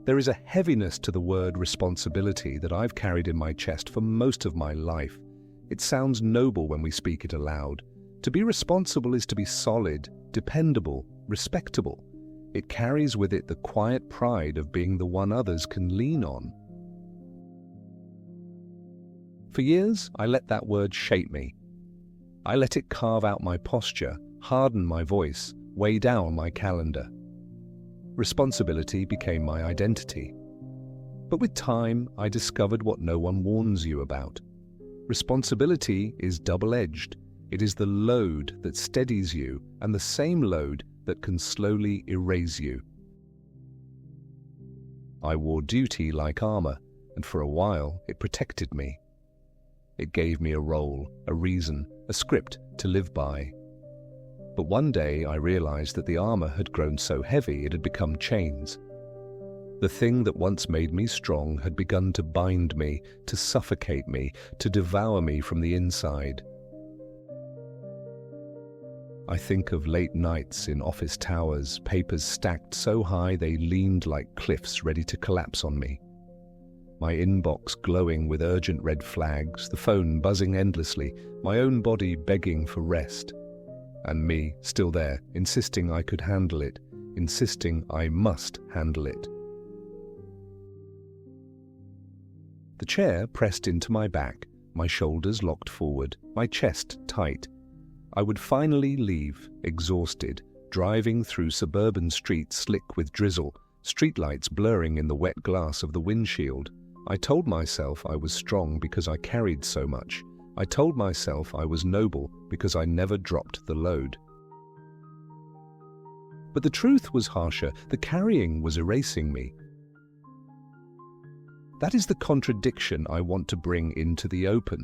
There is a heaviness to the word responsibility that I've carried in my chest for most of my life. It sounds noble when we speak it aloud. To be responsible is to be solid, dependable, respectable. It carries with it the quiet pride of being the one others can lean on. For years, I let that word shape me. I let it carve out my posture, harden my voice, weigh down my calendar. Responsibility became my identity. But with time, I discovered what no one warns you about. Responsibility is double-edged. It is the load that steadies you and the same load that can slowly erase you. I wore duty like armor, and for a while it protected me. It gave me a role, a reason, a script to live by. But one day I realized that the armor had grown so heavy it had become chains. The thing that once made me strong had begun to bind me, to suffocate me, to devour me from the inside. I think of late nights in office towers, papers stacked so high they leaned like cliffs ready to collapse on me. My inbox glowing with urgent red flags, the phone buzzing endlessly, my own body begging for rest. And me, still there, insisting I could handle it, insisting I must handle it. The chair pressed into my back, my shoulders locked forward, my chest tight. I would finally leave, exhausted, driving through suburban streets slick with drizzle, streetlights blurring in the wet glass of the windshield. I told myself I was strong because I carried so much. I told myself I was noble because I never dropped the load. But the truth was harsher. The carrying was erasing me. That is the contradiction I want to bring into the open.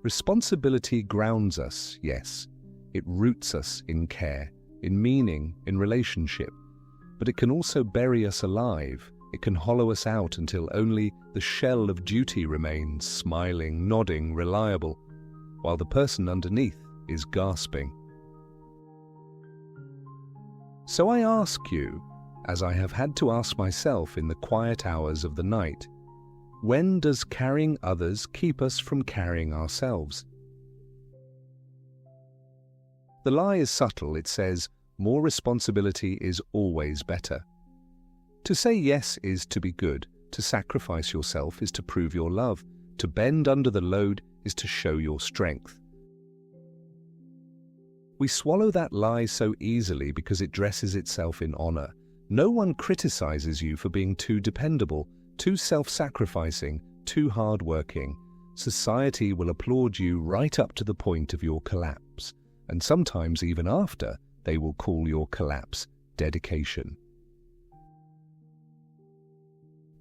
Responsibility grounds us, yes. It roots us in care, in meaning, in relationship. But it can also bury us alive. It can hollow us out until only the shell of duty remains, smiling, nodding, reliable, while the person underneath is gasping. So I ask you, as I have had to ask myself in the quiet hours of the night, when does carrying others keep us from carrying ourselves? The lie is subtle. It says, more responsibility is always better. To say yes is to be good. To sacrifice yourself is to prove your love. To bend under the load is to show your strength. We swallow that lie so easily because it dresses itself in honor. No one criticizes you for being too dependable, too self-sacrificing, too hard-working. Society will applaud you right up to the point of your collapse, and sometimes even after, they will call your collapse dedication.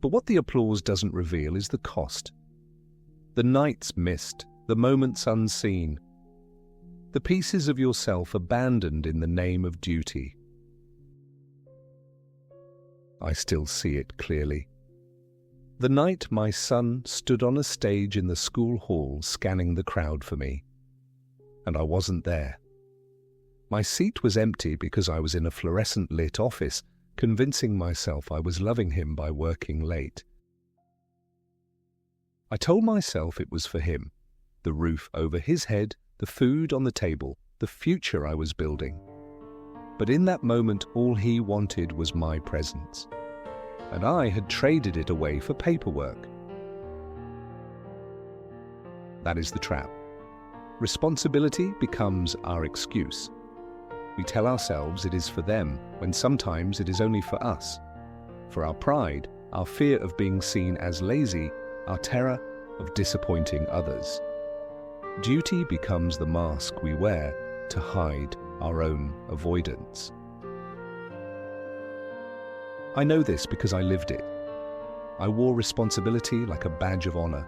But what the applause doesn't reveal is the cost. The nights missed, the moments unseen, the pieces of yourself abandoned in the name of duty. I still see it clearly. The night my son stood on a stage in the school hall scanning the crowd for me, and I wasn't there. My seat was empty because I was in a fluorescent-lit office, convincing myself I was loving him by working late. I told myself it was for him, the roof over his head, the food on the table, the future I was building. But in that moment, all he wanted was my presence, and I had traded it away for paperwork. That is the trap. Responsibility becomes our excuse. We tell ourselves it is for them, when sometimes it is only for us. For our pride, our fear of being seen as lazy, our terror of disappointing others. Duty becomes the mask we wear to hide our own avoidance. I know this because I lived it. I wore responsibility like a badge of honor.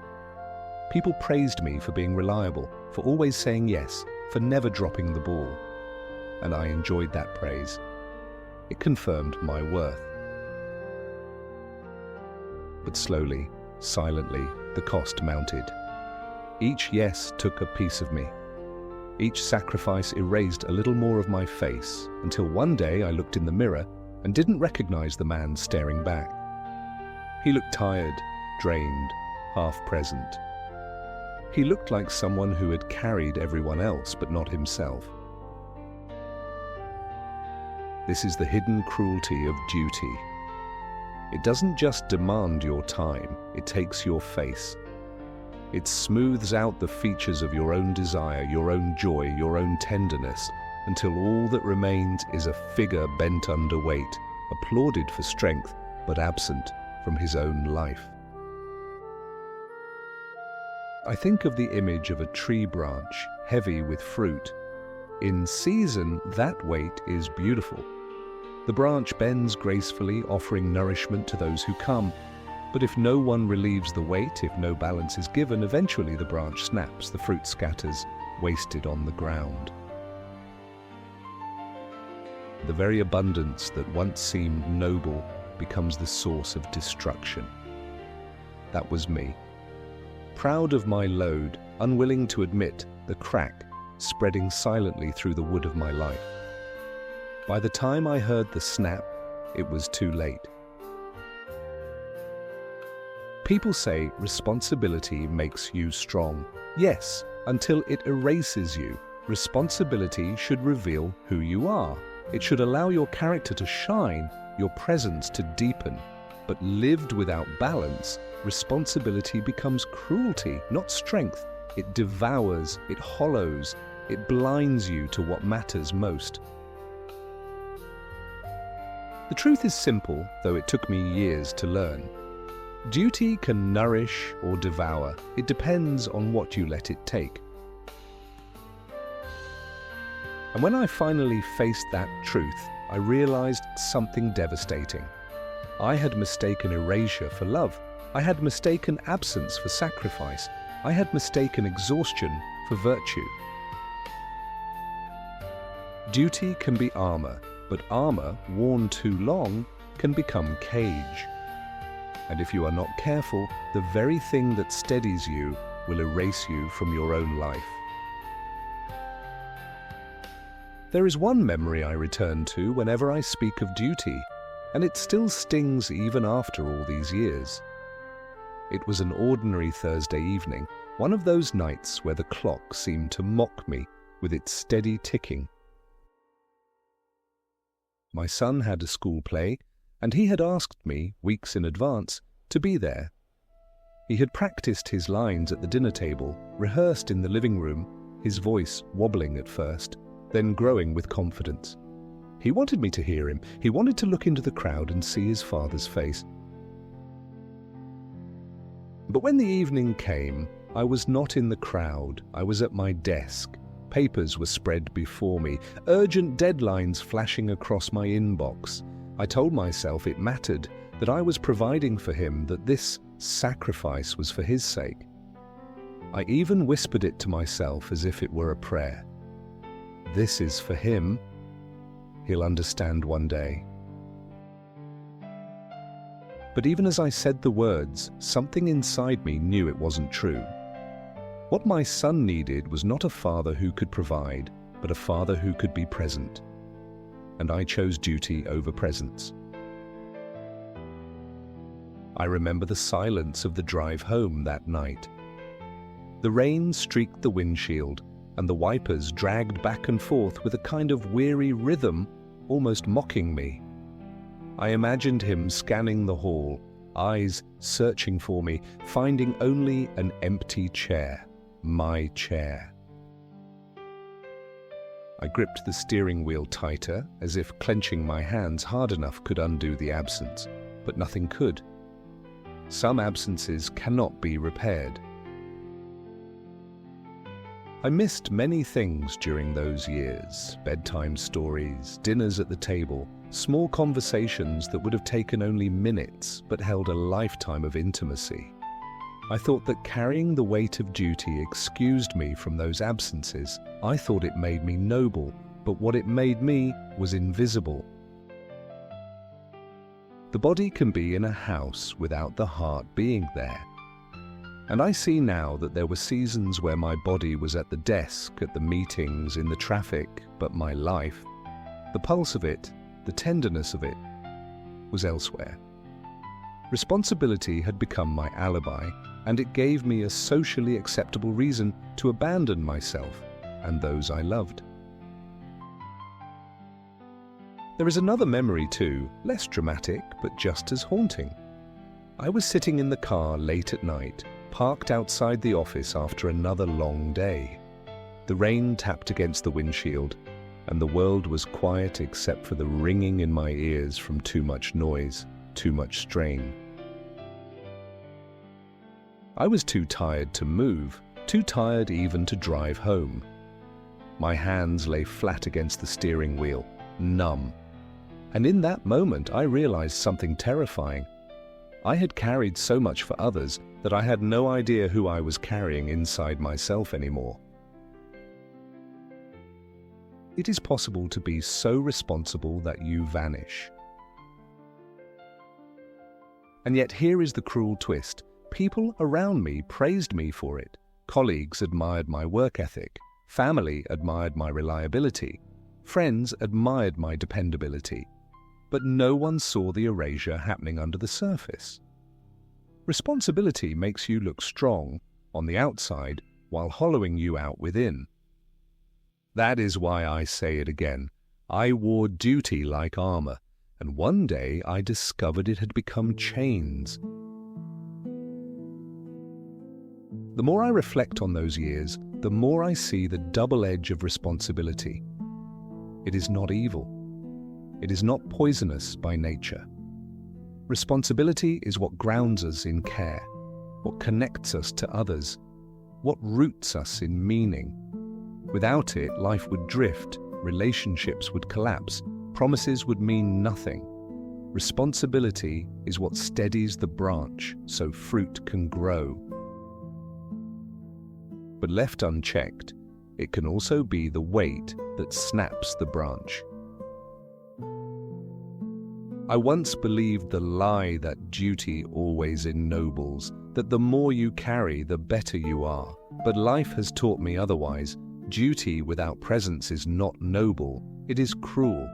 People praised me for being reliable, for always saying yes, for never dropping the ball. And I enjoyed that praise. It confirmed my worth. But slowly, silently, the cost mounted. Each yes took a piece of me. Each sacrifice erased a little more of my face, until one day I looked in the mirror and didn't recognize the man staring back. He looked tired, drained, half-present. He looked like someone who had carried everyone else but not himself. This is the hidden cruelty of duty. It doesn't just demand your time, it takes your face. It smooths out the features of your own desire, your own joy, your own tenderness, until all that remains is a figure bent under weight, applauded for strength, but absent from his own life. I think of the image of a tree branch, heavy with fruit. In season, that weight is beautiful. The branch bends gracefully, offering nourishment to those who come. But if no one relieves the weight, if no balance is given, eventually the branch snaps, the fruit scatters, wasted on the ground. The very abundance that once seemed noble becomes the source of destruction. That was me. Proud of my load, unwilling to admit the crack spreading silently through the wood of my life. By the time I heard the snap, it was too late. People say responsibility makes you strong. Yes, until it erases you. Responsibility should reveal who you are. It should allow your character to shine, your presence to deepen. But lived without balance, responsibility becomes cruelty, not strength. It devours, it hollows, it blinds you to what matters most. The truth is simple, though it took me years to learn. Duty can nourish or devour. It depends on what you let it take. And when I finally faced that truth, I realized something devastating. I had mistaken erasure for love. I had mistaken absence for sacrifice. I had mistaken exhaustion for virtue. Duty can be armor, but armor, worn too long, can become cage. And if you are not careful, the very thing that steadies you will erase you from your own life. There is one memory I return to whenever I speak of duty, and it still stings even after all these years. It was an ordinary Thursday evening, one of those nights where the clock seemed to mock me with its steady ticking. My son had a school play, and he had asked me, weeks in advance, to be there. He had practiced his lines at the dinner table, rehearsed in the living room, his voice wobbling at first, then growing with confidence. He wanted me to hear him. He wanted to look into the crowd and see his father's face. But when the evening came, I was not in the crowd. I was at my desk. Papers were spread before me, urgent deadlines flashing across my inbox. I told myself it mattered, that I was providing for him, that this sacrifice was for his sake. I even whispered it to myself as if it were a prayer. This is for him. He'll understand one day. But even as I said the words, something inside me knew it wasn't true. What my son needed was not a father who could provide, but a father who could be present. And I chose duty over presence. I remember the silence of the drive home that night. The rain streaked the windshield, and the wipers dragged back and forth with a kind of weary rhythm, almost mocking me. I imagined him scanning the hall, eyes searching for me, finding only an empty chair, my chair. I gripped the steering wheel tighter, as if clenching my hands hard enough could undo the absence, but nothing could. Some absences cannot be repaired. I missed many things during those years: bedtime stories, dinners at the table, small conversations that would have taken only minutes but held a lifetime of intimacy. I thought that carrying the weight of duty excused me from those absences. I thought it made me noble, but what it made me was invisible. The body can be in a house without the heart being there. And I see now that there were seasons where my body was at the desk, at the meetings, in the traffic, but my life, the pulse of it, the tenderness of it, was elsewhere. Responsibility had become my alibi, and it gave me a socially acceptable reason to abandon myself and those I loved. There is another memory too, less dramatic, but just as haunting. I was sitting in the car late at night, parked outside the office after another long day. The rain tapped against the windshield, and the world was quiet except for the ringing in my ears from too much noise, too much strain. I was too tired to move, too tired even to drive home. My hands lay flat against the steering wheel, numb. And in that moment, I realized something terrifying. I had carried so much for others that I had no idea who I was carrying inside myself anymore. It is possible to be so responsible that you vanish. And yet here is the cruel twist. People around me praised me for it. Colleagues admired my work ethic. Family admired my reliability. Friends admired my dependability. But no one saw the erasure happening under the surface. Responsibility makes you look strong on the outside while hollowing you out within. That is why I say it again. I wore duty like armor, and one day I discovered it had become chains. The more I reflect on those years, the more I see the double edge of responsibility. It is not evil. It is not poisonous by nature. Responsibility is what grounds us in care, what connects us to others, what roots us in meaning. Without it, life would drift, relationships would collapse, promises would mean nothing. Responsibility is what steadies the branch so fruit can grow. But left unchecked, it can also be the weight that snaps the branch. I once believed the lie that duty always ennobles, that the more you carry, the better you are. But life has taught me otherwise. Duty without presence is not noble. It is cruel.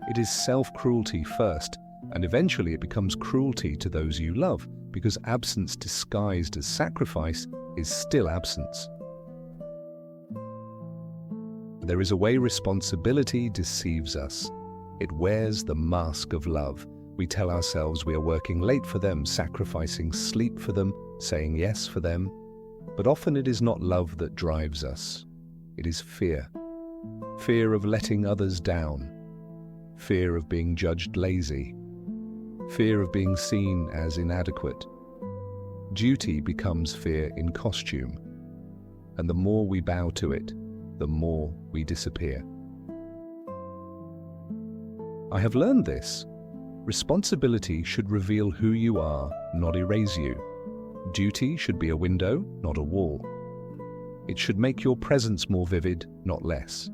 It is self-cruelty first, and eventually it becomes cruelty to those you love, because absence disguised as sacrifice is still absence. There is a way responsibility deceives us. It wears the mask of love. We tell ourselves we are working late for them, sacrificing sleep for them, saying yes for them. But often it is not love that drives us. It is fear. Fear of letting others down. Fear of being judged lazy. Fear of being seen as inadequate. Duty becomes fear in costume. And the more we bow to it, the more we disappear. I have learned this. Responsibility should reveal who you are, not erase you. Duty should be a window, not a wall. It should make your presence more vivid, not less.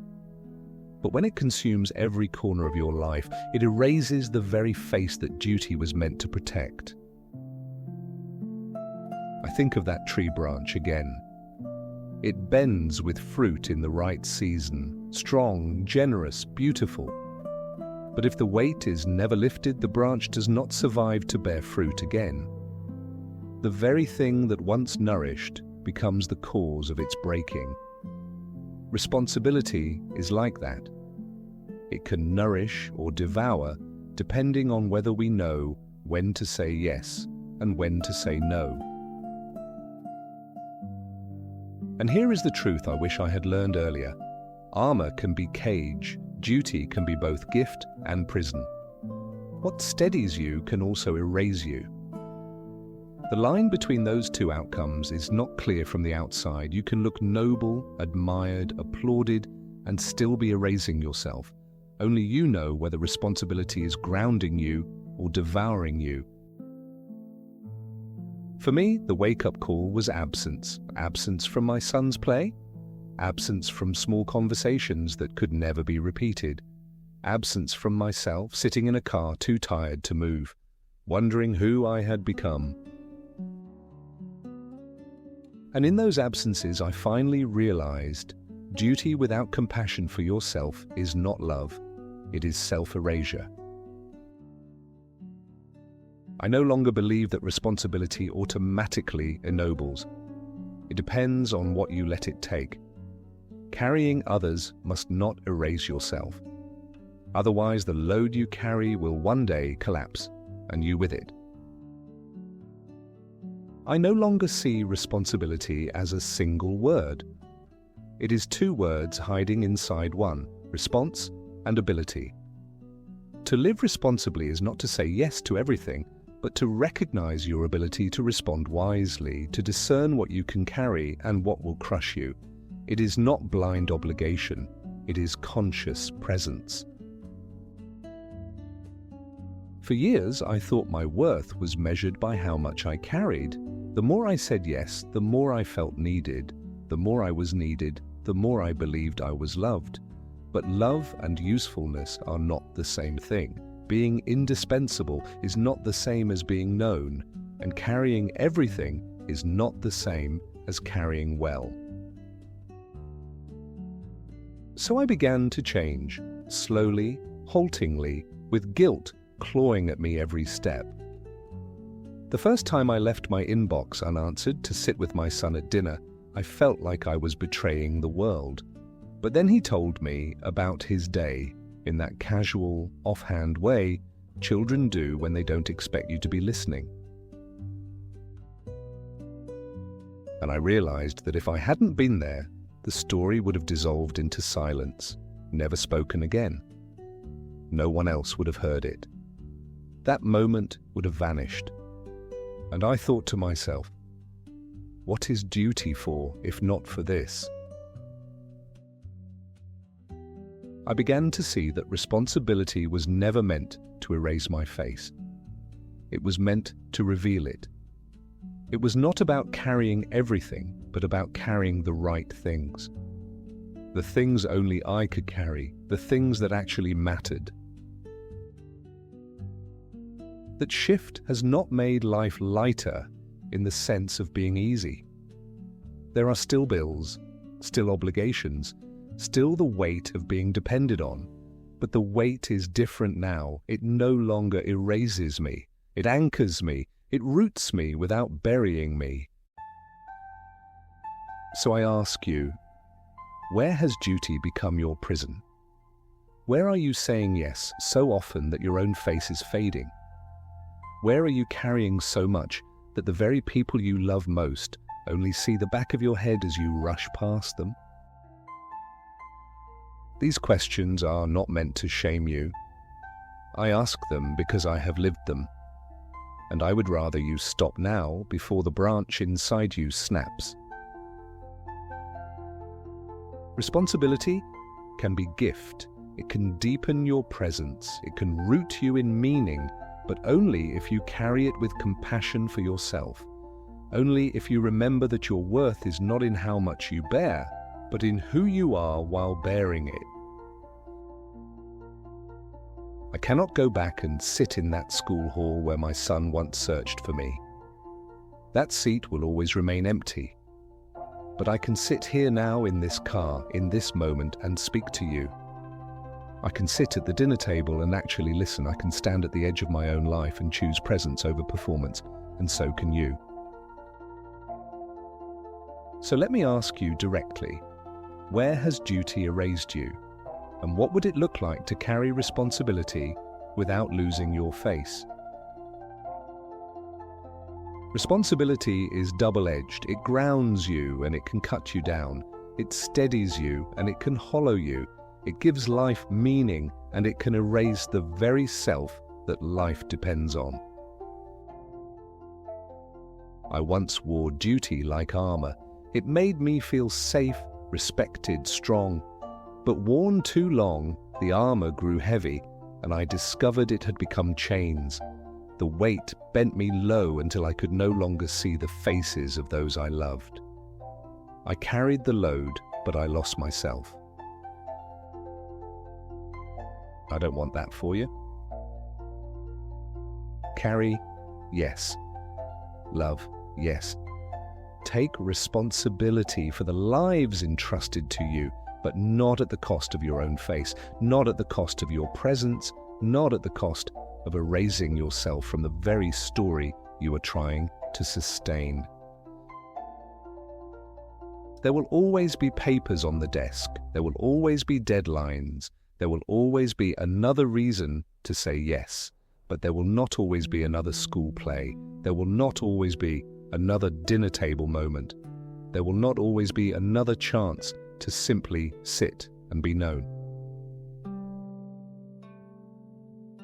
But when it consumes every corner of your life, it erases the very face that duty was meant to protect. I think of that tree branch again. It bends with fruit in the right season, strong, generous, beautiful. But if the weight is never lifted, the branch does not survive to bear fruit again. The very thing that once nourished becomes the cause of its breaking. Responsibility is like that. It can nourish or devour depending on whether we know when to say yes and when to say no. And here is the truth I wish I had learned earlier. Armor can be cage, duty can be both gift and prison. What steadies you can also erase you. The line between those two outcomes is not clear from the outside. You can look noble, admired, applauded, and still be erasing yourself. Only you know whether responsibility is grounding you or devouring you. For me, the wake-up call was absence. Absence from my son's play. Absence from small conversations that could never be repeated. Absence from myself, sitting in a car too tired to move, wondering who I had become. And in those absences, I finally realized duty without compassion for yourself is not love, it is self-erasure. I no longer believe that responsibility automatically ennobles. It depends on what you let it take. Carrying others must not erase yourself. Otherwise, the load you carry will one day collapse, and you with it. I no longer see responsibility as a single word. It is two words hiding inside one: response and ability. To live responsibly is not to say yes to everything, but to recognize your ability to respond wisely, to discern what you can carry and what will crush you. It is not blind obligation, it is conscious presence. For years, I thought my worth was measured by how much I carried. The more I said yes, the more I felt needed. The more I was needed, the more I believed I was loved. But love and usefulness are not the same thing. Being indispensable is not the same as being known, and carrying everything is not the same as carrying well. So I began to change, slowly, haltingly, with guilt clawing at me every step. The first time I left my inbox unanswered to sit with my son at dinner, I felt like I was betraying the world. But then he told me about his day in that casual, offhand way children do when they don't expect you to be listening. And I realized that if I hadn't been there, the story would have dissolved into silence, never spoken again. No one else would have heard it. That moment would have vanished. And I thought to myself, what is duty for if not for this? I began to see that responsibility was never meant to erase my face. It was meant to reveal it. It was not about carrying everything, but about carrying the right things. The things only I could carry, the things that actually mattered. That shift has not made life lighter in the sense of being easy. There are still bills, still obligations, still the weight of being depended on, but the weight is different now. It no longer erases me. It anchors me. It roots me without burying me. So I ask you, where has duty become your prison? Where are you saying yes so often that your own face is fading? Where are you carrying so much that the very people you love most only see the back of your head as you rush past them? These questions are not meant to shame you. I ask them because I have lived them, and I would rather you stop now before the branch inside you snaps. Responsibility can be gift. It can deepen your presence. It can root you in meaning, but only if you carry it with compassion for yourself. Only if you remember that your worth is not in how much you bear, but in who you are while bearing it. I cannot go back and sit in that school hall where my son once searched for me. That seat will always remain empty. But I can sit here now in this car, in this moment, and speak to you. I can sit at the dinner table and actually listen. I can stand at the edge of my own life and choose presence over performance, and so can you. So let me ask you directly, where has duty erased you? And what would it look like to carry responsibility without losing your face? Responsibility is double-edged. It grounds you and it can cut you down. It steadies you and it can hollow you. It gives life meaning and it can erase the very self that life depends on. I once wore duty like armor. It made me feel safe, respected, strong. But worn too long, the armor grew heavy, and I discovered it had become chains. The weight bent me low until I could no longer see the faces of those I loved. I carried the load, but I lost myself. I don't want that for you. Carry, yes. Love, yes. take responsibility for the lives entrusted to you, but not at the cost of your own face, not at the cost of your presence, not at the cost of erasing yourself from the very story you are trying to sustain. There will always be papers on the desk. There will always be deadlines. There will always be another reason to say yes. But there will not always be another school play. There will not always be another dinner table moment. There will not always be another chance to simply sit and be known.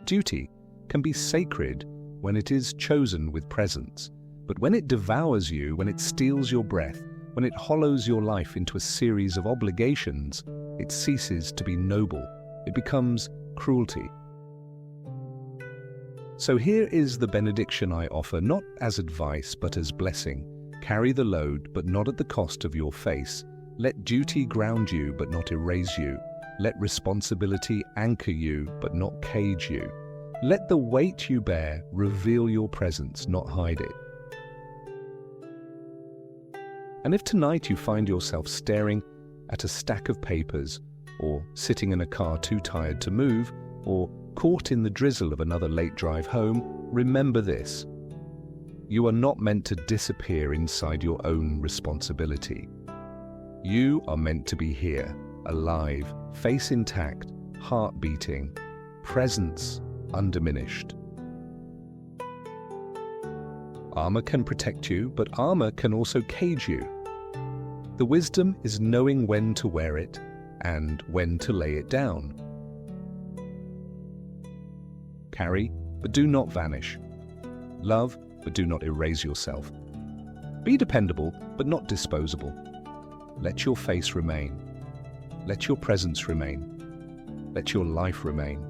Duty can be sacred when it is chosen with presence, but when it devours you, when it steals your breath, when it hollows your life into a series of obligations, it ceases to be noble. It becomes cruelty. So here is the benediction I offer, not as advice but as blessing. Carry the load, but not at the cost of your face. Let duty ground you, but not erase you. Let responsibility anchor you, but not cage you. Let the weight you bear reveal your presence, not hide it. And if tonight you find yourself staring at a stack of papers, or sitting in a car too tired to move, or caught in the drizzle of another late drive home, remember this. You are not meant to disappear inside your own responsibility. You are meant to be here, alive, face intact, heart beating, presence undiminished. Armor can protect you, but armor can also cage you. The wisdom is knowing when to wear it and when to lay it down. Carry, but do not vanish. Love, but do not erase yourself. Be dependable, but not disposable. Let your face remain. Let your presence remain. Let your life remain.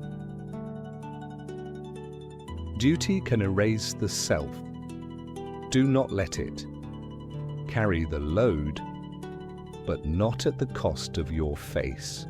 Duty can erase the self. Do not let it. Carry the load, but not at the cost of your face.